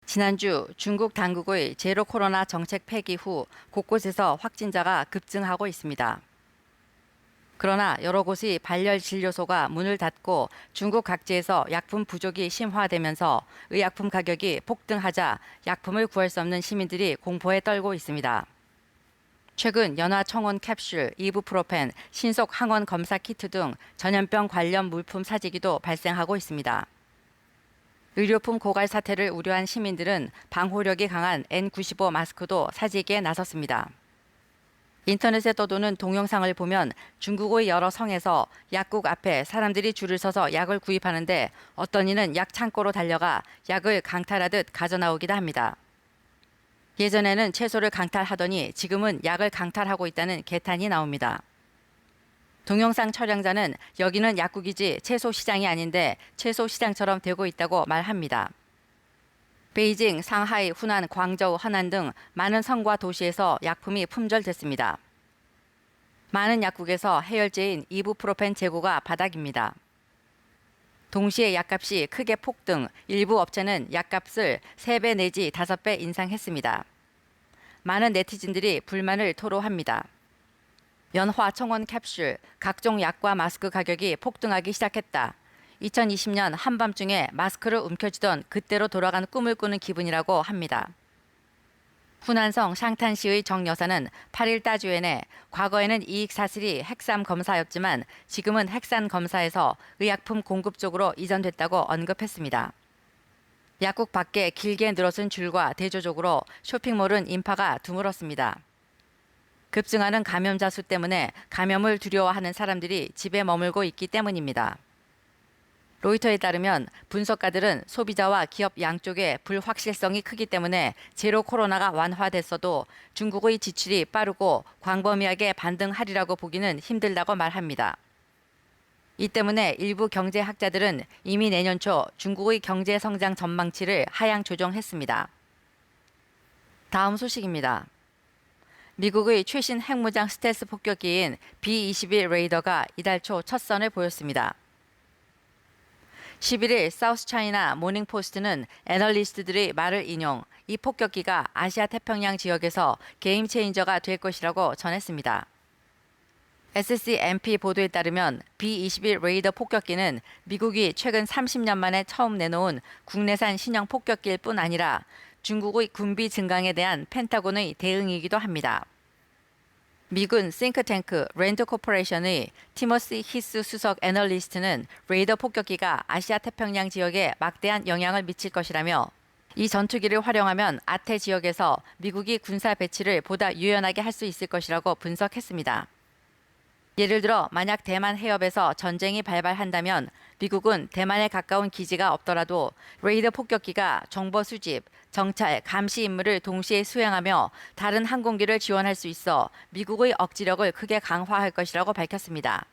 지난주 중국 당국의 제로 코로나 정책 폐기 후 곳곳에서 확진자가 급증하고 있습니다. 그러나 여러 곳의 발열 진료소가 문을 닫고 중국 각지에서 약품 부족이 심화되면서 의약품 가격이 폭등하자 약품을 구할 수 없는 시민들이 공포에 떨고 있습니다. 최근 연화청원 캡슐, 이부프로펜, 신속 항원 검사 키트 등 전염병 관련 물품 사재기도 발생하고 있습니다. 의료품 고갈 사태를 우려한 시민들은 방호력이 강한 N95 마스크도 사재기에 나섰습니다. 인터넷에 떠도는 동영상을 보면 중국의 여러 성에서 약국 앞에 사람들이 줄을 서서 약을 구입하는데 어떤 이는 약 창고로 달려가 약을 강탈하듯 가져나오기도 합니다. 예전에는 채소를 강탈하더니 지금은 약을 강탈하고 있다는 개탄이 나옵니다. 동영상 촬영자는 여기는 약국이지 채소 시장이 아닌데 채소 시장처럼 되고 있다고 말합니다. 베이징, 상하이, 후난, 광저우, 허난 등 많은 성과 도시에서 약품이 품절됐습니다. 많은 약국에서 해열제인 이부프로펜 재고가 바닥입니다. 동시에 약값이 크게 폭등, 일부 업체는 약값을 3배 내지 5배 인상했습니다. 많은 네티즌들이 불만을 토로합니다. 연화청원 캡슐, 각종 약과 마스크 가격이 폭등하기 시작했다. 2020년 한밤중에 마스크를 움켜쥐던 그때로 돌아간 꿈을 꾸는 기분이라고 합니다. 후난성 샹탄시의 정 여사는 8일 따주엔에 과거에는 이익 사슬이 핵산 검사였지만 지금은 핵산 검사에서 의약품 공급 쪽으로 이전됐다고 언급했습니다. 약국 밖에 길게 늘어선 줄과 대조적으로 쇼핑몰은 인파가 드물었습니다. 급증하는 감염자 수 때문에 감염을 두려워하는 사람들이 집에 머물고 있기 때문입니다. 로이터에 따르면 분석가들은 소비자와 기업 양쪽의 불확실성이 크기 때문에 제로 코로나가 완화됐어도 중국의 지출이 빠르고 광범위하게 반등하리라고 보기는 힘들다고 말합니다. 이 때문에 일부 경제학자들은 이미 내년 초 중국의 경제 성장 전망치를 하향 조정했습니다. 다음 소식입니다. 미국의 최신 핵무장 스텔스 폭격기인 B-21 레이더가 이달 초 첫 선을 보였습니다. 11일 사우스 차이나 모닝포스트는 애널리스트들의 말을 인용, 이 폭격기가 아시아 태평양 지역에서 게임 체인저가 될 것이라고 전했습니다. SCMP 보도에 따르면 B-21 레이더 폭격기는 미국이 최근 30년 만에 처음 내놓은 국내산 신형 폭격기일 뿐 아니라 중국의 군비 증강에 대한 펜타곤의 대응이기도 합니다. 미군 싱크탱크 랜드 코퍼레이션의 티머시 히스 수석 애널리스트는 레이더 폭격기가 아시아 태평양 지역에 막대한 영향을 미칠 것이라며 이 전투기를 활용하면 아태 지역에서 미국이 군사 배치를 보다 유연하게 할 수 있을 것이라고 분석했습니다. 예를 들어 만약 대만 해협에서 전쟁이 발발한다면 미국은 대만에 가까운 기지가 없더라도 레이더 폭격기가 정보 수집, 정찰, 감시 임무를 동시에 수행하며 다른 항공기를 지원할 수 있어 미국의 억지력을 크게 강화할 것이라고 밝혔습니다.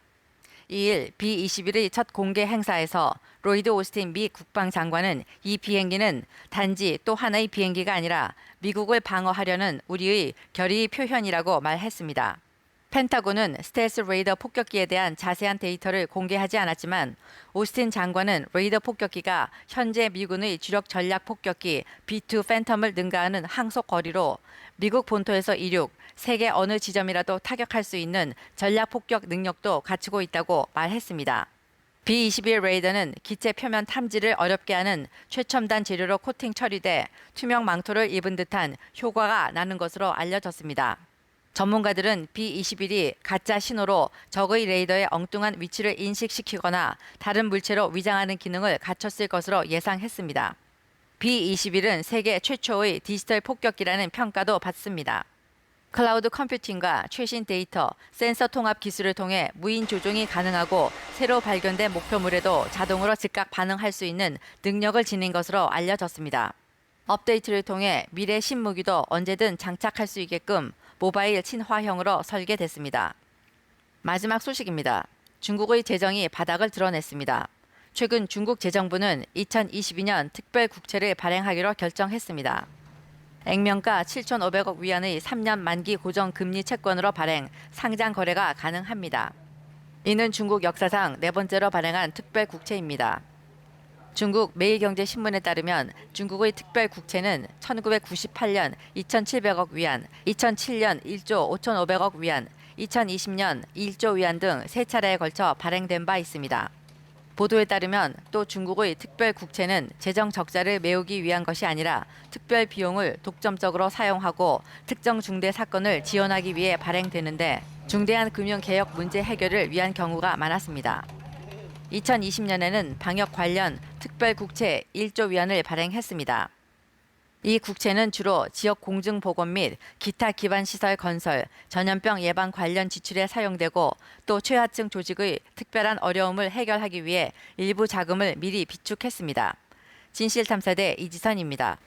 2일 B-21의 첫 공개 행사에서 로이드 오스틴 미 국방장관은 이 비행기는 단지 또 하나의 비행기가 아니라 미국을 방어하려는 우리의 결의 표현이라고 말했습니다. 펜타곤은 스텔스 레이더 폭격기에 대한 자세한 데이터를 공개하지 않았지만 오스틴 장관은 레이더 폭격기가 현재 미군의 주력 전략 폭격기 B-2 팬텀을 능가하는 항속 거리로 미국 본토에서 이륙, 세계 어느 지점이라도 타격할 수 있는 전략 폭격 능력도 갖추고 있다고 말했습니다. B-21 레이더는 기체 표면 탐지를 어렵게 하는 최첨단 재료로 코팅 처리돼 투명 망토를 입은 듯한 효과가 나는 것으로 알려졌습니다. 전문가들은 B-21이 가짜 신호로 적의 레이더의 엉뚱한 위치를 인식시키거나 다른 물체로 위장하는 기능을 갖췄을 것으로 예상했습니다. B-21은 세계 최초의 디지털 폭격기라는 평가도 받습니다. 클라우드 컴퓨팅과 최신 데이터, 센서 통합 기술을 통해 무인 조종이 가능하고 새로 발견된 목표물에도 자동으로 즉각 반응할 수 있는 능력을 지닌 것으로 알려졌습니다. 업데이트를 통해 미래 신무기도 언제든 장착할 수 있게끔 모바일 친화형으로 설계됐습니다. 마지막 소식입니다. 중국의 재정이 바닥을 드러냈습니다. 최근 중국 재정부는 2022년 특별 국채를 발행하기로 결정했습니다. 액면가 7,500억 위안의 3년 만기 고정금리 채권으로 발행, 상장 거래가 가능합니다. 이는 중국 역사상 네 번째로 발행한 특별 국채입니다. 중국 매일경제신문에 따르면 중국의 특별국채는 1998년 2,700억 위안, 2007년 1조 5,500억 위안, 2020년 1조 위안 등 세 차례에 걸쳐 발행된 바 있습니다. 보도에 따르면 또 중국의 특별국채는 재정 적자를 메우기 위한 것이 아니라 특별 비용을 독점적으로 사용하고 특정 중대 사건을 지원하기 위해 발행되는데 중대한 금융개혁 문제 해결을 위한 경우가 많았습니다. 2020년에는 방역 관련 특별국채 1조 위안을 발행했습니다. 이 국채는 주로 지역 공중보건 및 기타 기반 시설 건설, 전염병 예방 관련 지출에 사용되고 또 최하층 조직의 특별한 어려움을 해결하기 위해 일부 자금을 미리 비축했습니다. 진실탐사대 이지선입니다.